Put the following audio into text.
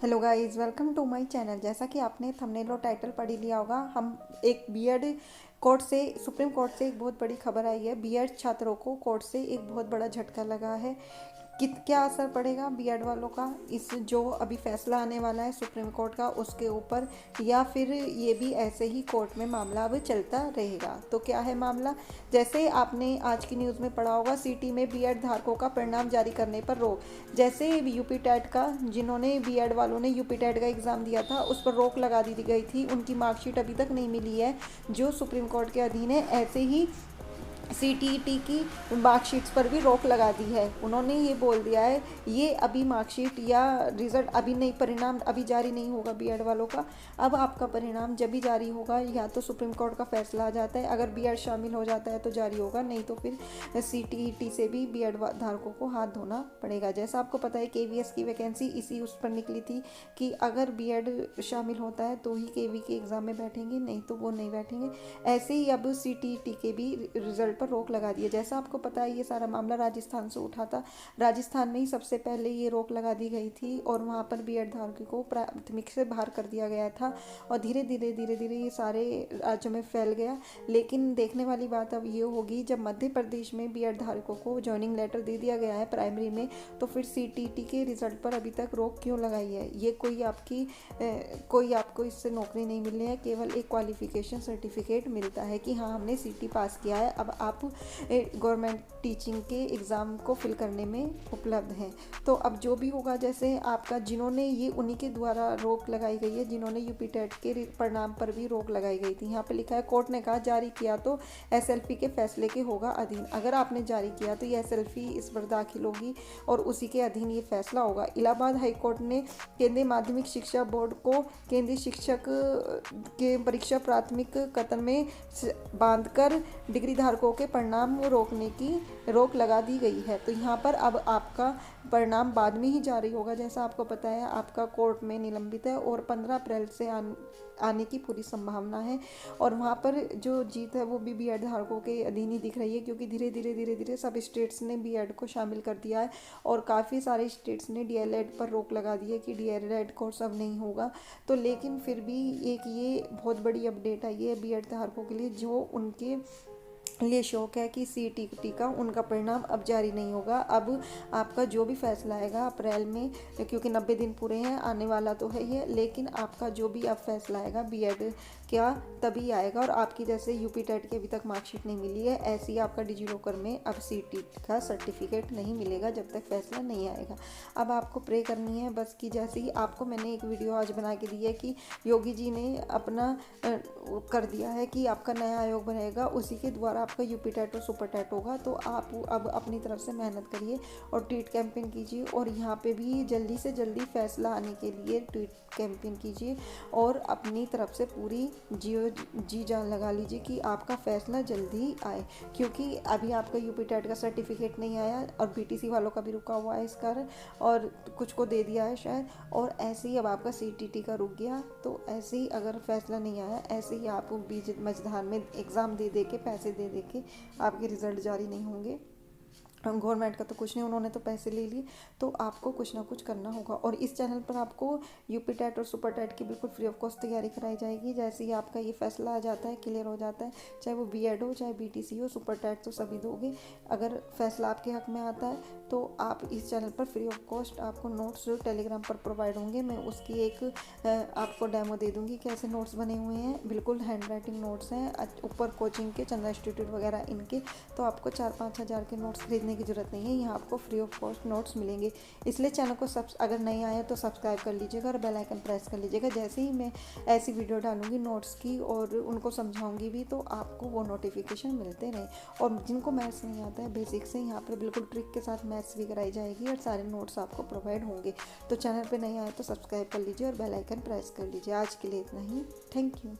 Hello guys, welcome to my channel. जैसा कि आपने थंबनेल और टाइटल पढ़ ही लिया होगा, हम एक बीएड कोर्ट से सुप्रीम कोर्ट से एक बहुत बड़ी खबर आई है। बीएड छात्रों को कोर्ट से एक बहुत बड़ा झटका लगा है। क्या असर पड़ेगा बीएड वालों का इस जो अभी फैसला आने वाला है सुप्रीम कोर्ट का उसके ऊपर, या फिर ये भी ऐसे ही कोर्ट में मामला अब चलता रहेगा। तो क्या है मामला, जैसे आपने आज की न्यूज़ में पढ़ा होगा, सीटी में बीएड धारकों का परिणाम जारी करने पर रोक। जैसे यूपी टेट का, जिन्होंने बीएड वालों ने यूपी टेट का एग्ज़ाम दिया था, उस पर रोक लगा दी गई थी। उनकी मार्कशीट अभी तक नहीं मिली है जो सुप्रीम कोर्ट के अधीन है। ऐसे ही सीटीईटी की मार्कशीट्स पर भी रोक लगा दी है। उन्होंने ये बोल दिया है ये अभी मार्कशीट या रिज़ल्ट अभी नहीं, परिणाम अभी जारी नहीं होगा बीएड वालों का। अब आपका परिणाम जब भी जारी होगा, या तो सुप्रीम कोर्ट का फैसला आ जाता है, अगर बीएड शामिल हो जाता है तो जारी होगा, नहीं तो फिर सीटीईटी से भी बीएड धारकों को हाथ धोना पड़ेगा। जैसा आपको पता है केवीएस की वैकेंसी इसी उस पर निकली थी कि अगर बीएड शामिल होता है तो ही केवी के एग्ज़ाम में बैठेंगे, नहीं तो वो नहीं बैठेंगे। ऐसे ही अब सीटीईटी के भी रिजल्ट पर रोक लगा दी है। जैसा आपको पता है ये सारा मामला राजस्थान से उठा था। राजस्थान में ही सबसे पहले ये रोक लगा दी गई थी और वहाँ पर बीएड धारकों को प्राथमिक से बाहर कर दिया गया था, और धीरे धीरे ये सारे राज्यों में फैल गया। लेकिन देखने वाली बात अब ये होगी, जब मध्य प्रदेश में बीएड धारकों को ज्वाइनिंग लेटर दे दिया गया है प्राइमरी में, तो फिर सीटीटी के रिजल्ट पर अभी तक रोक क्यों लगाई है। ये कोई आपको इससे नौकरी नहीं मिलनी है, केवल एक क्वालिफिकेशन सर्टिफिकेट मिलता है कि हाँ हमने सीटी पास किया है, अब आप गवर्नमेंट टीचिंग के एग्ज़ाम को फिल करने में उपलब्ध हैं। तो अब जो भी होगा, जैसे आपका जिन्होंने ये उन्हीं के द्वारा रोक लगाई गई है जिन्होंने यूपी टेट के परिणाम पर भी रोक लगाई गई थी। यहाँ पे लिखा है कोर्ट ने कहा जारी किया तो एसएलपी के फैसले के होगा अधीन। अगर आपने जारी किया तो ये एसएलपी इस पर दाखिल होगी और उसी के अधीन ये फैसला होगा। इलाहाबाद हाईकोर्ट ने केंद्रीय माध्यमिक शिक्षा बोर्ड को केंद्रीय शिक्षक के परीक्षा प्राथमिक कथन में बांधकर डिग्री धारकों के परिणाम रोकने की रोक लगा दी गई है। तो यहाँ पर अब आपका परिणाम बाद में ही जारी होगा। जैसा आपको पता है आपका कोर्ट में निलंबित है और 15 अप्रैल से आने की पूरी संभावना है, और वहाँ पर जो जीत है वो भी बीएड धारकों के अधीन ही दिख रही है, क्योंकि धीरे धीरे सब स्टेट्स ने बीएड को शामिल कर दिया है और काफ़ी सारे स्टेट्स ने डीएलएड पर रोक लगा दी है कि डीएलएड कोर्स अब नहीं होगा। तो लेकिन फिर भी एक ये बहुत बड़ी अपडेट आई है बीएड धारकों के लिए, जो उनके लिए शौक है कि सीटीईटी का उनका परिणाम अब जारी नहीं होगा। अब आपका जो भी फैसला आएगा अप्रैल में, क्योंकि 90 दिन पूरे हैं, आने वाला तो है ही, लेकिन आपका जो भी अब फैसला आएगा बीएड क्या तभी आएगा। और आपकी जैसे यूपी टेट की अभी तक मार्कशीट नहीं मिली है, ऐसे ही आपका डिजिलॉकर में अब सीटीईटी का सर्टिफिकेट नहीं मिलेगा जब तक फैसला नहीं आएगा। अब आपको प्रे करनी है बस कि जैसे ही आपको मैंने एक वीडियो आज बना के दी है कि योगी जी ने अपना कर दिया है कि आपका नया आयोग बनेगा, उसी के द्वारा आपका यूपी टेट और सुपर टेट होगा। तो आप अब अपनी तरफ से मेहनत करिए और ट्वीट कैंपेन कीजिए, और यहाँ पे भी जल्दी से जल्दी फैसला आने के लिए ट्वीट कैंपेन कीजिए और अपनी तरफ से पूरी जी जान लगा लीजिए कि आपका फैसला जल्दी आए, क्योंकि अभी आपका यूपी टेट का सर्टिफिकेट नहीं आया और बीटीसी वालों का भी रुका हुआ है इस कारण, और कुछ को दे दिया है शायद, और ऐसे ही अब आपका सीटीटी का रुक गया। तो ऐसे ही अगर फैसला नहीं आया, ऐसे ही आप बीच मझधार में एग्ज़ाम दे के पैसे दे के आपके रिज़ल्ट जारी नहीं होंगे। गवर्नमेंट का तो कुछ नहीं, उन्होंने तो पैसे ले लिए, तो आपको कुछ ना कुछ करना होगा। और इस चैनल पर आपको यूपी टेट और सुपर टेट की बिल्कुल फ्री ऑफ कॉस्ट तैयारी कराई जाएगी। जैसे ही आपका ये फैसला आ जाता है, क्लियर हो जाता है, चाहे वो बीएड हो चाहे बीटीसी हो, सुपर टेट तो सभी दोगे। अगर फैसला आपके हक में आता है तो आप इस चैनल पर फ्री ऑफ कॉस्ट आपको नोट्स जो टेलीग्राम पर प्रोवाइड होंगे, मैं उसकी एक आपको डेमो दे दूँगी कैसे नोट्स बने हुए हैं। बिल्कुल हैंड राइटिंग नोट्स हैं, ऊपर कोचिंग के चंदा इंस्टीट्यूट वगैरह इनके, तो आपको 4-5 हज़ार के नोट्स खरीदने की ज़रूरत नहीं है, यहाँ आपको फ्री ऑफ कॉस्ट नोट्स मिलेंगे। इसलिए चैनल को अगर नहीं आया तो सब्सक्राइब कर लीजिएगा और बेल आइकन प्रेस कर लीजिएगा। जैसे ही मैं ऐसी वीडियो डालूंगी नोट्स की और उनको समझाऊंगी भी, तो आपको वो नोटिफिकेशन मिलते रहे। और जिनको मैथ्स नहीं आता है बेसिक से, यहाँ पर बिल्कुल ट्रिक के साथ मैथ्स भी कराई जाएगी और सारे नोट्स आपको प्रोवाइड होंगे। तो चैनल पर नहीं आए तो सब्सक्राइब कर लीजिए और बेल आइकन प्रेस कर लीजिए। आज के लिए इतना ही, थैंक यू।